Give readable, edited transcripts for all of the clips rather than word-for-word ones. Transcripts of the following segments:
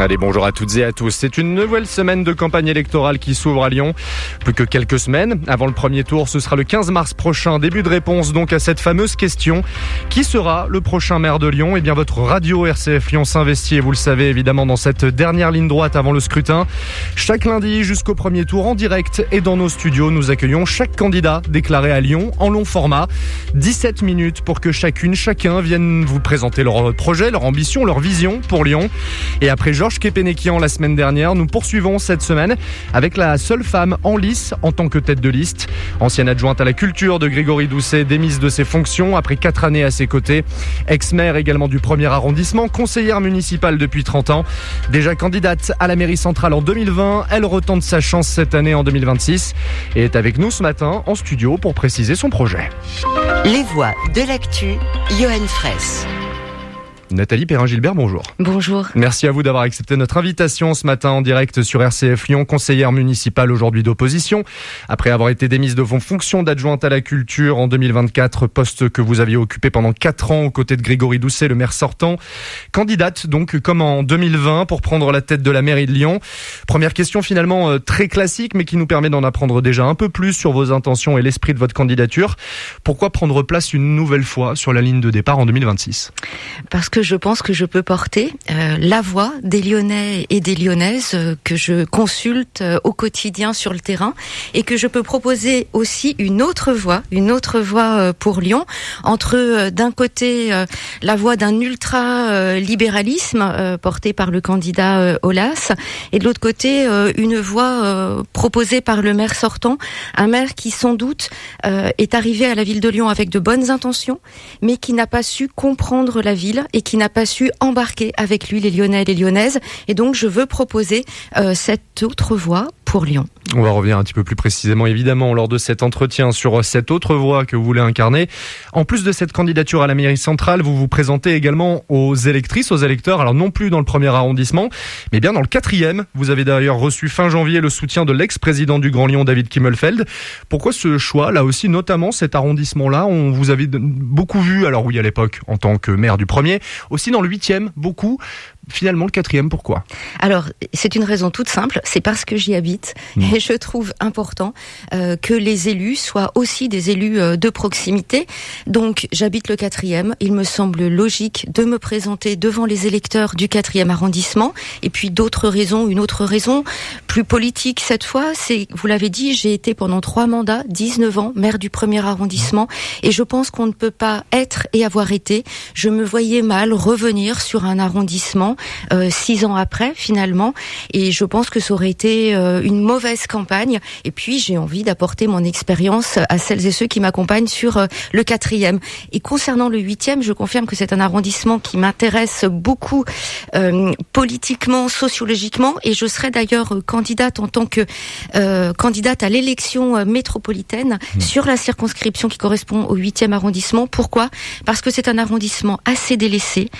Allez, bonjour à toutes et à tous. C'est une nouvelle semaine de campagne électorale qui s'ouvre à Lyon. Plus que quelques semaines avant le premier tour, ce sera le 15 mars prochain. Début de réponse donc à cette fameuse question. Qui sera le prochain maire de Lyon ? Eh bien, votre radio RCF Lyon s'investit, et vous le savez évidemment, dans cette dernière ligne droite avant le scrutin. Chaque lundi jusqu'au premier tour, en direct et dans nos studios, nous accueillons chaque candidat déclaré à Lyon en long format. 17 minutes pour que chacun vienne vous présenter leur projet, leur ambition, leur vision pour Lyon. Et après Georges Képénékian la semaine dernière, nous poursuivons cette semaine avec la seule femme en lice en tant que tête de liste. Ancienne adjointe à la culture de Grégory Doucet, démise de ses fonctions après 4 années à ses côtés. Ex-maire également du 1er arrondissement, conseillère municipale depuis 30 ans. Déjà candidate à la mairie centrale en 2020, elle retente sa chance cette année en 2026 et est avec nous ce matin en studio pour préciser son projet. Les voix de l'actu, Johan Fraisse. Nathalie Perrin-Gilbert, bonjour. Bonjour. Merci à vous d'avoir accepté notre invitation ce matin en direct sur RCF Lyon, conseillère municipale aujourd'hui d'opposition. Après avoir été démise de vos fonctions d'adjointe à la culture en 2024, poste que vous aviez occupé pendant 4 ans aux côtés de Grégory Doucet, le maire sortant. Candidate donc comme en 2020 pour prendre la tête de la mairie de Lyon. Première question finalement très classique mais qui nous permet d'en apprendre déjà un peu plus sur vos intentions et l'esprit de votre candidature. Pourquoi prendre place une nouvelle fois sur la ligne de départ en 2026 ? Parce que je pense que je peux porter la voix des Lyonnais et des Lyonnaises que je consulte au quotidien sur le terrain et que je peux proposer aussi une autre voix pour Lyon, entre d'un côté la voix d'un ultra-libéralisme porté par le candidat Aulas et de l'autre côté une voix proposée par le maire sortant, un maire qui sans doute est arrivé à la ville de Lyon avec de bonnes intentions mais qui n'a pas su comprendre la ville et qui n'a pas su embarquer avec lui les Lyonnais et les Lyonnaises. Et donc, je veux proposer cette autre voie pour Lyon. On va revenir un petit peu plus précisément, évidemment, lors de cet entretien sur cette autre voie que vous voulez incarner. En plus de cette candidature à la mairie centrale, vous vous présentez également aux électrices, aux électeurs, alors non plus dans le 1er arrondissement, mais bien dans le 4e. Vous avez d'ailleurs reçu fin janvier le soutien de l'ex-président du Grand Lyon, David Kimmelfeld. Pourquoi ce choix, là aussi, notamment cet arrondissement-là, on vous avait beaucoup vu, alors oui, à l'époque, en tant que maire du 1er, aussi dans le 8e, beaucoup. Finalement, le 4e, pourquoi ? Alors, c'est une raison toute simple, c'est parce que j'y habite et je trouve important que les élus soient aussi des élus de proximité. Donc, j'habite le 4e, il me semble logique de me présenter devant les électeurs du 4e arrondissement. Et puis d'autres raisons, une autre raison, plus politique cette fois, c'est, vous l'avez dit, j'ai été pendant 3 mandats, 19 ans, maire du 1er arrondissement et je pense qu'on ne peut pas être et avoir été. Je me voyais mal revenir sur un arrondissement 6 ans après finalement et je pense que ça aurait été une mauvaise campagne et puis j'ai envie d'apporter mon expérience à celles et ceux qui m'accompagnent sur le 4e. Et concernant le 8e, je confirme que c'est un arrondissement qui m'intéresse beaucoup politiquement, sociologiquement et je serai d'ailleurs candidate en tant que candidate à l'élection métropolitaine sur la circonscription qui correspond au 8e arrondissement. Pourquoi ? Parce que c'est un arrondissement assez délaissé.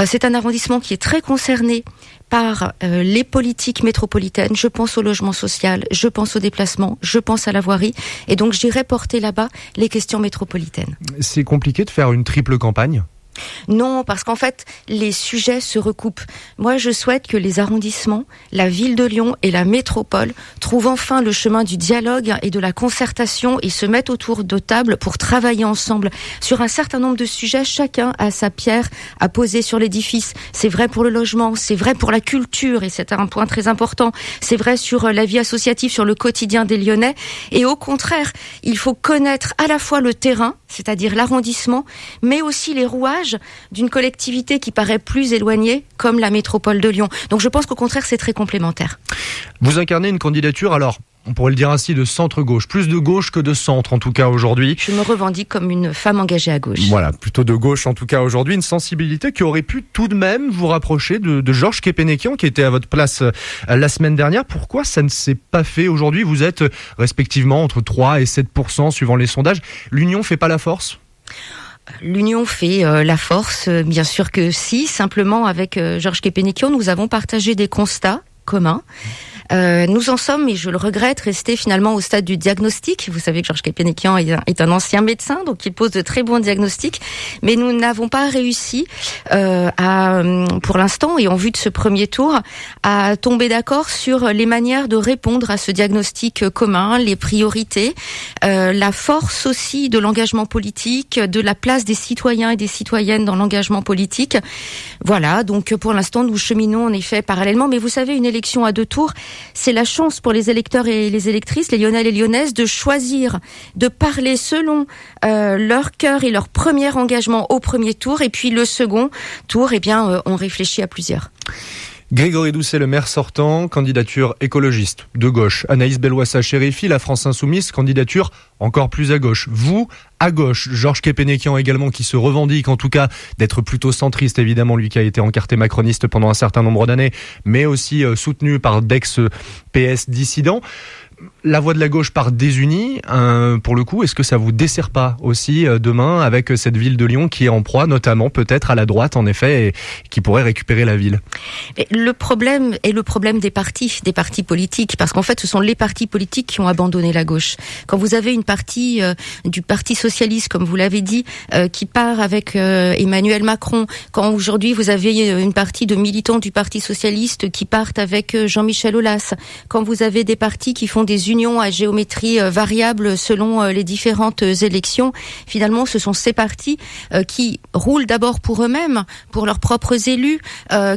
C'est un arrondissement qui est très concerné par les politiques métropolitaines. Je pense au logement social, je pense au déplacement, je pense à la voirie. Et donc, j'irai porter là-bas les questions métropolitaines. C'est compliqué de faire une triple campagne ? Non, parce qu'en fait, les sujets se recoupent. Moi, je souhaite que les arrondissements, la ville de Lyon et la métropole trouvent enfin le chemin du dialogue et de la concertation et se mettent autour de table pour travailler ensemble sur un certain nombre de sujets. Chacun a sa pierre à poser sur l'édifice. C'est vrai pour le logement, c'est vrai pour la culture et c'est un point très important. C'est vrai sur la vie associative, sur le quotidien des Lyonnais. Et au contraire, il faut connaître à la fois le terrain, c'est-à-dire l'arrondissement, mais aussi les rouages d'une collectivité qui paraît plus éloignée, comme la métropole de Lyon. Donc je pense qu'au contraire, c'est très complémentaire. Vous incarnez une candidature, alors, on pourrait le dire ainsi, de centre-gauche. Plus de gauche que de centre, en tout cas, aujourd'hui. Je me revendique comme une femme engagée à gauche. Voilà, plutôt de gauche, en tout cas, aujourd'hui. Une sensibilité qui aurait pu tout de même vous rapprocher de Georges Képénékian, qui était à votre place la semaine dernière. Pourquoi ça ne s'est pas fait aujourd'hui ? Vous êtes respectivement entre 3 et 7% suivant les sondages. L'union fait pas la force ? L'union fait la force, bien sûr que si. Simplement, avec Georges Képénékian, nous avons partagé des constats communs. Nous en sommes, et je le regrette, restés finalement au stade du diagnostic. Vous savez que Georges Képénékian est un ancien médecin, donc il pose de très bons diagnostics, mais nous n'avons pas réussi pour l'instant, et en vue de ce premier tour, à tomber d'accord sur les manières de répondre à ce diagnostic commun, les priorités, la force aussi de l'engagement politique, de la place des citoyens et des citoyennes dans l'engagement politique. Voilà, donc pour l'instant, nous cheminons en effet parallèlement, mais vous savez, une élection à 2 tours, c'est la chance pour les électeurs et les électrices, les Lyonnais et les Lyonnaises, de choisir, de parler selon leur cœur et leur premier engagement au premier tour, et puis le second tour, eh bien, on réfléchit à plusieurs. Grégory Doucet, le maire sortant, candidature écologiste, de gauche. Anaïs Belwassa-Chérifi, la France Insoumise, candidature encore plus à gauche. Vous, à gauche, Georges Képénékian également, qui se revendique en tout cas d'être plutôt centriste, évidemment, lui qui a été encarté macroniste pendant un certain nombre d'années, mais aussi soutenu par d'ex-PS dissidents. La voix de la gauche part désunie, pour le coup, est-ce que ça vous dessert pas aussi demain avec cette ville de Lyon qui est en proie, notamment peut-être à la droite en effet, et qui pourrait récupérer la ville? Le problème est le problème des partis politiques, parce qu'en fait ce sont les partis politiques qui ont abandonné la gauche. Quand vous avez une partie du Parti socialiste, comme vous l'avez dit, qui part avec Emmanuel Macron, quand aujourd'hui vous avez une partie de militants du Parti socialiste qui partent avec Jean-Michel Aulas, quand vous avez des partis qui font des unions à géométrie variable selon les différentes élections, finalement ce sont ces partis qui roulent d'abord pour eux-mêmes, pour leurs propres élus,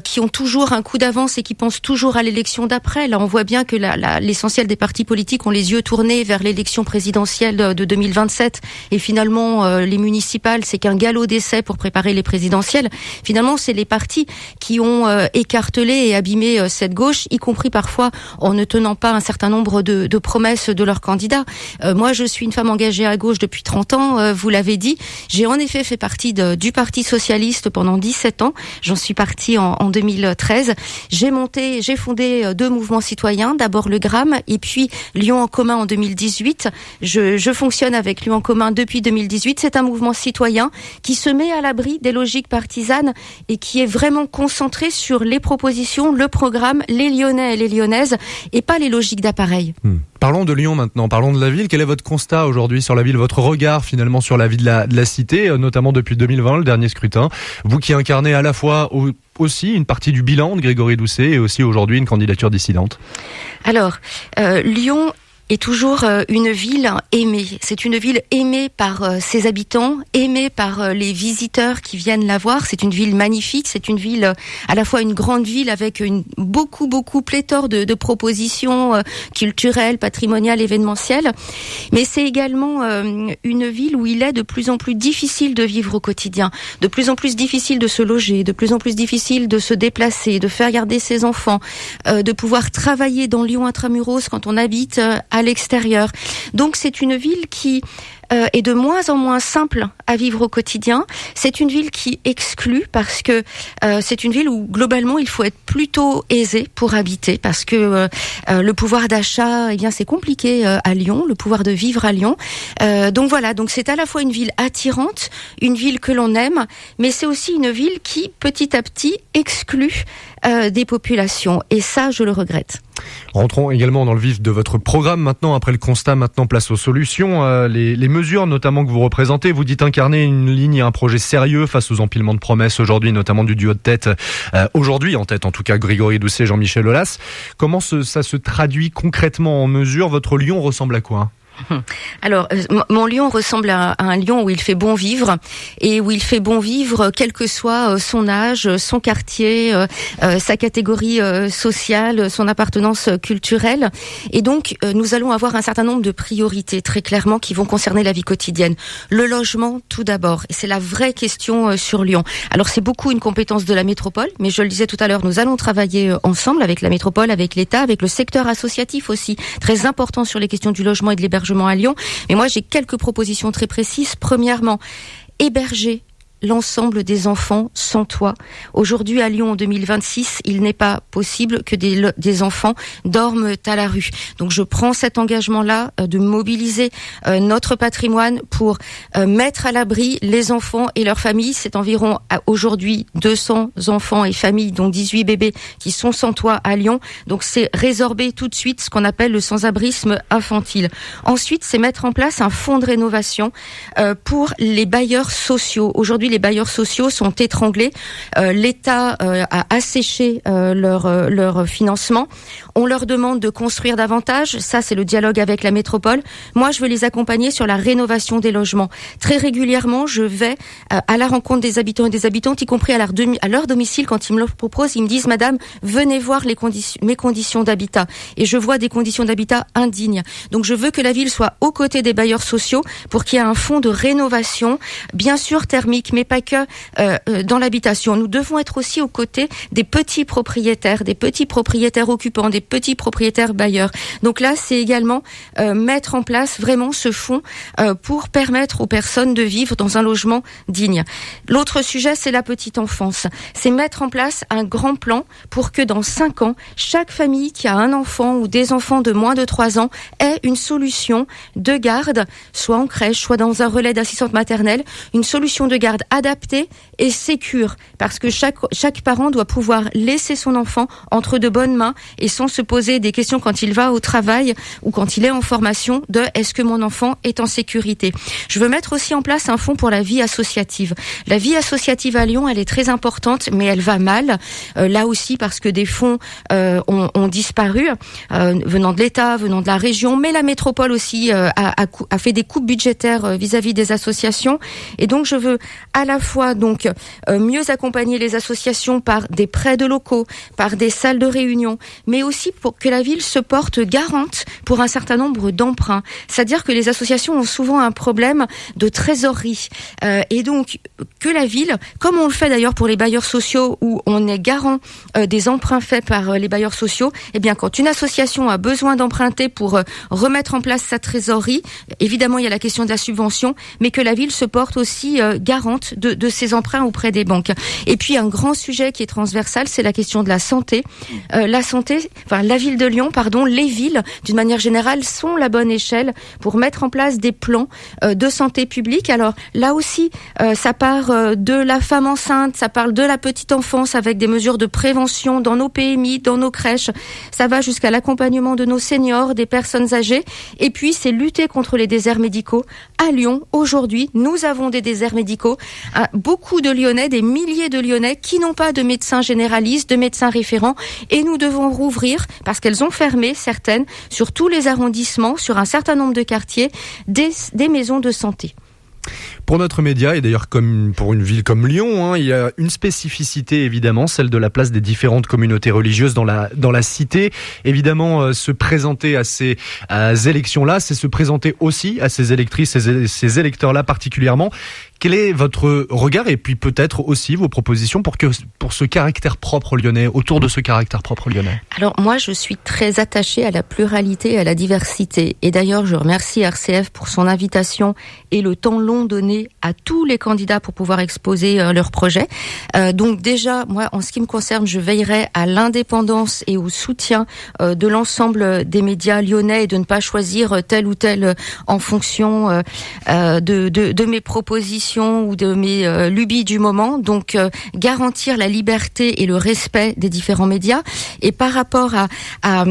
qui ont toujours un coup d'avance et qui pensent toujours à l'élection d'après. Là on voit bien que l'essentiel des partis politiques ont les yeux tournés vers l'élection présidentielle de 2027, et finalement les municipales c'est qu'un galop d'essai pour préparer les présidentielles. Finalement c'est les partis qui ont écartelé et abîmé cette gauche, y compris parfois en ne tenant pas un certain nombre de promesses de leurs candidats. Moi, je suis une femme engagée à gauche depuis 30 ans, vous l'avez dit. J'ai en effet fait partie du Parti socialiste pendant 17 ans. J'en suis partie en 2013. J'ai fondé 2 mouvements citoyens, d'abord le GRAM et puis Lyon en commun en 2018. Je fonctionne avec Lyon en commun depuis 2018. C'est un mouvement citoyen qui se met à l'abri des logiques partisanes et qui est vraiment concentré sur les propositions, le programme, les Lyonnais et les Lyonnaises, et pas les logiques d'appareil. Parlons de Lyon maintenant, parlons de la ville. Quel est votre constat aujourd'hui sur la ville, votre regard finalement sur la vie de la cité, notamment depuis 2020, le dernier scrutin? Vous qui incarnez à la fois aussi une partie du bilan de Grégory Doucet et aussi aujourd'hui une candidature dissidente. Alors, Lyon est toujours une ville aimée. C'est une ville aimée par ses habitants, aimée par les visiteurs qui viennent la voir. C'est une ville magnifique, c'est une ville à la fois une grande ville avec une beaucoup pléthore de propositions culturelles, patrimoniales, événementielles. Mais c'est également une ville où il est de plus en plus difficile de vivre au quotidien, de plus en plus difficile de se loger, de plus en plus difficile de se déplacer, de faire garder ses enfants, de pouvoir travailler dans Lyon intramuros quand on habite à l'extérieur. Donc c'est une ville qui est de moins en moins simple à vivre au quotidien. C'est une ville qui exclut parce que c'est une ville où globalement il faut être plutôt aisé pour habiter, parce que le pouvoir d'achat, eh bien c'est compliqué à Lyon, le pouvoir de vivre à Lyon. Donc voilà, donc c'est à la fois une ville attirante, une ville que l'on aime, mais c'est aussi une ville qui petit à petit exclut des populations, et ça je le regrette. Rentrons également dans le vif de votre programme maintenant, après le constat, maintenant place aux solutions. Les mesures notamment que vous représentez, vous dites incarner une ligne et un projet sérieux face aux empilements de promesses aujourd'hui, notamment du duo de tête, aujourd'hui en tête en tout cas, Grégory Doucet et Jean-Michel Aulas. Comment ça se traduit concrètement en mesures? Votre Lyon ressemble à quoi? Alors, mon Lyon ressemble à un Lyon où il fait bon vivre, et où il fait bon vivre quel que soit son âge, son quartier, sa catégorie sociale, son appartenance culturelle. Et donc, nous allons avoir un certain nombre de priorités très clairement qui vont concerner la vie quotidienne. Le logement, tout d'abord, et c'est la vraie question sur Lyon. Alors, c'est beaucoup une compétence de la métropole, mais je le disais tout à l'heure, nous allons travailler ensemble avec la métropole, avec l'État, avec le secteur associatif aussi, très important sur les questions du logement et de l'hébergement à Lyon. Mais moi, j'ai quelques propositions très précises. Premièrement, héberger l'ensemble des enfants sans toit. Aujourd'hui, à Lyon, en 2026, il n'est pas possible que des enfants dorment à la rue. Donc, je prends cet engagement-là de mobiliser notre patrimoine pour mettre à l'abri les enfants et leurs familles. C'est environ aujourd'hui 200 enfants et familles, dont 18 bébés, qui sont sans toit à Lyon. Donc, c'est résorber tout de suite ce qu'on appelle le sans-abrisme infantile. Ensuite, c'est mettre en place un fonds de rénovation pour les bailleurs sociaux. Aujourd'hui, les bailleurs sociaux sont étranglés. L'État a asséché leur financement. On leur demande de construire davantage. Ça, c'est le dialogue avec la métropole. Moi, je veux les accompagner sur la rénovation des logements. Très régulièrement, je vais à la rencontre des habitants et des habitantes, y compris à leur domicile, quand ils me le proposent. Ils me disent, madame, venez voir mes conditions d'habitat. Et je vois des conditions d'habitat indignes. Donc, je veux que la ville soit aux côtés des bailleurs sociaux pour qu'il y ait un fonds de rénovation, bien sûr thermique, mais pas que dans l'habitation. Nous devons être aussi aux côtés des petits propriétaires occupants, des petits propriétaires bailleurs. Donc là, c'est également mettre en place vraiment ce fonds pour permettre aux personnes de vivre dans un logement digne. L'autre sujet, c'est la petite enfance. C'est mettre en place un grand plan pour que dans 5 ans, chaque famille qui a un enfant ou des enfants de moins de 3 ans ait une solution de garde, soit en crèche, soit dans un relais d'assistante maternelle, une solution de garde adaptée et sécure, parce que chaque parent doit pouvoir laisser son enfant entre de bonnes mains et sans se poser des questions quand il va au travail ou quand il est en formation de est-ce que mon enfant est en sécurité. Je veux mettre aussi en place un fonds pour la vie associative. La vie associative à Lyon, elle est très importante, mais elle va mal. Là aussi, parce que des fonds ont disparu, venant de l'État, venant de la région, mais la métropole aussi a fait des coupes budgétaires vis-à-vis des associations. Et donc, je veux à la fois donc mieux accompagner les associations par des prêts de locaux, par des salles de réunion, mais aussi pour que la ville se porte garante pour un certain nombre d'emprunts. C'est-à-dire que les associations ont souvent un problème de trésorerie. Et donc, que la ville, comme on le fait d'ailleurs pour les bailleurs sociaux, où on est garant des emprunts faits par les bailleurs sociaux, eh bien, quand une association a besoin d'emprunter pour remettre en place sa trésorerie, évidemment, il y a la question de la subvention, mais que la ville se porte aussi garante de ses emprunts auprès des banques. Et puis, un grand sujet qui est transversal, c'est la question de la santé. La ville de Lyon, les villes, d'une manière générale, sont la bonne échelle pour mettre en place des plans de santé publique. Alors, là aussi, ça part de la femme enceinte, ça parle de la petite enfance avec des mesures de prévention dans nos PMI, dans nos crèches. Ça va jusqu'à l'accompagnement de nos seniors, des personnes âgées. Et puis, c'est lutter contre les déserts médicaux. À Lyon, aujourd'hui, nous avons des déserts médicaux. Beaucoup de Lyonnais, des milliers de Lyonnais qui n'ont pas de médecins généralistes, de médecins référents. Et nous devons rouvrir, parce qu'elles ont fermé, certaines, sur tous les arrondissements, sur un certain nombre de quartiers, des maisons de santé. Pour notre média, et d'ailleurs comme pour une ville comme Lyon, il y a une spécificité évidemment, celle de la place des différentes communautés religieuses dans la cité. Évidemment, se présenter à ces élections-là, c'est se présenter aussi à ces électrices et ces électeurs-là particulièrement. Quel est votre regard et puis peut-être aussi vos propositions pour ce caractère propre lyonnais, autour de ce caractère propre lyonnais? Alors moi, je suis très attachée à la pluralité et à la diversité. Et d'ailleurs, je remercie RCF pour son invitation et le temps long donné à tous les candidats pour pouvoir exposer leurs projets. Donc déjà, moi, en ce qui me concerne, je veillerai à l'indépendance et au soutien de l'ensemble des médias lyonnais et de ne pas choisir tel ou tel en fonction de mes propositions ou de mes lubies du moment. Donc garantir la liberté et le respect des différents médias. Et par rapport à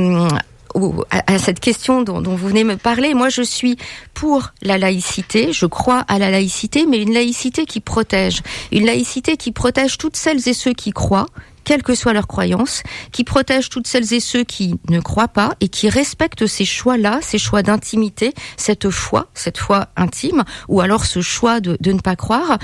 cette question dont vous venez me parler, moi je suis pour la laïcité, je crois à la laïcité, mais une laïcité qui protège. Une laïcité qui protège toutes celles et ceux qui croient, quelle que soit leur croyance, qui protège toutes celles et ceux qui ne croient pas et qui respectent ces choix-là, ces choix d'intimité, cette foi intime, ou alors ce choix de ne pas croire.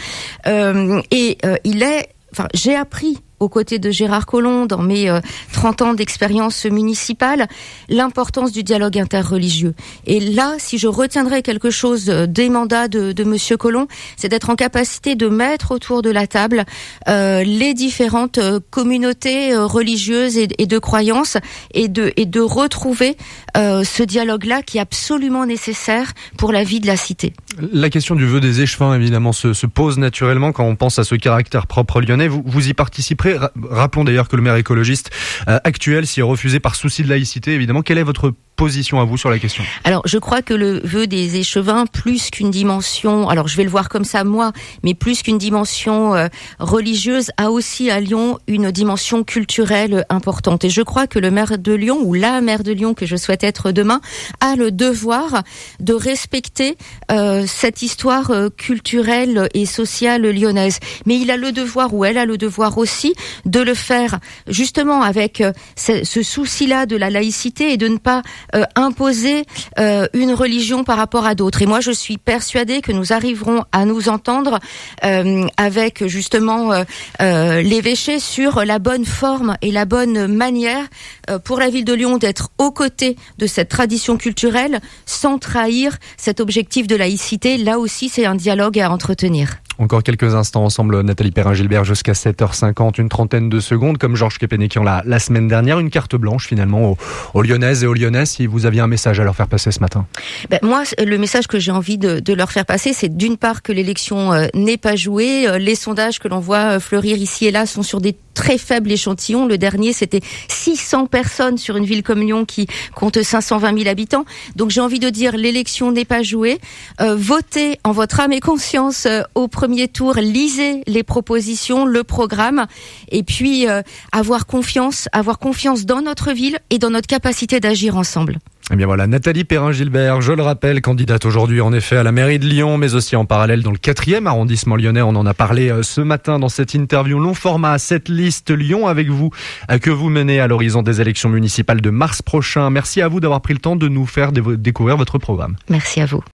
J'ai appris aux côtés de Gérard Collomb dans mes 30 ans d'expérience municipale, l'importance du dialogue interreligieux. Et là, si je retiendrai quelque chose des mandats de Monsieur Collomb, c'est d'être en capacité de mettre autour de la table les différentes communautés religieuses et de croyances et de retrouver ce dialogue-là qui est absolument nécessaire pour la vie de la cité. La question du vœu des échevins, évidemment, se pose naturellement quand on pense à ce caractère propre lyonnais. Vous y participerez. Rappelons d'ailleurs que le maire écologiste actuel s'y est refusé par souci de laïcité, évidemment. Quelle est votre position à vous sur la question? Alors, je crois que le vœu des échevins, plus qu'une dimension, alors je vais le voir comme ça moi, mais plus qu'une dimension religieuse, a aussi à Lyon une dimension culturelle importante. Et je crois que le maire de Lyon, ou la maire de Lyon que je souhaite être demain, a le devoir de respecter cette histoire culturelle et sociale lyonnaise. Mais il a le devoir, ou elle a le devoir aussi, de le faire justement avec ce souci-là de la laïcité et de ne pas imposer une religion par rapport à d'autres. Et moi, je suis persuadée que nous arriverons à nous entendre avec justement l'évêché sur la bonne forme et la bonne manière pour la ville de Lyon d'être aux côtés de cette tradition culturelle sans trahir cet objectif de laïcité. Là aussi, c'est un dialogue à entretenir. Encore quelques instants ensemble, Nathalie Perrin-Gilbert, jusqu'à 7h50, une trentaine de secondes, comme Georges Kepenekian la semaine dernière, une carte blanche finalement aux Lyonnaises et aux Lyonnais, si vous aviez un message à leur faire passer ce matin. Moi, le message que j'ai envie de leur faire passer, c'est d'une part que l'élection n'est pas jouée. Les sondages que l'on voit fleurir ici et là sont sur des très faible échantillon. Le dernier, c'était 600 personnes sur une ville comme Lyon qui compte 520 000 habitants. Donc j'ai envie de dire, l'élection n'est pas jouée. Votez en votre âme et conscience au premier tour. Lisez les propositions, le programme. Et puis avoir confiance dans notre ville et dans notre capacité d'agir ensemble. Eh bien voilà, Nathalie Perrin-Gilbert, je le rappelle, candidate aujourd'hui en effet à la mairie de Lyon, mais aussi en parallèle dans le 4e arrondissement lyonnais. On en a parlé ce matin dans cette interview long format, cette liste Lyon avec vous, que vous menez à l'horizon des élections municipales de mars prochain. Merci à vous d'avoir pris le temps de nous faire découvrir votre programme. Merci à vous.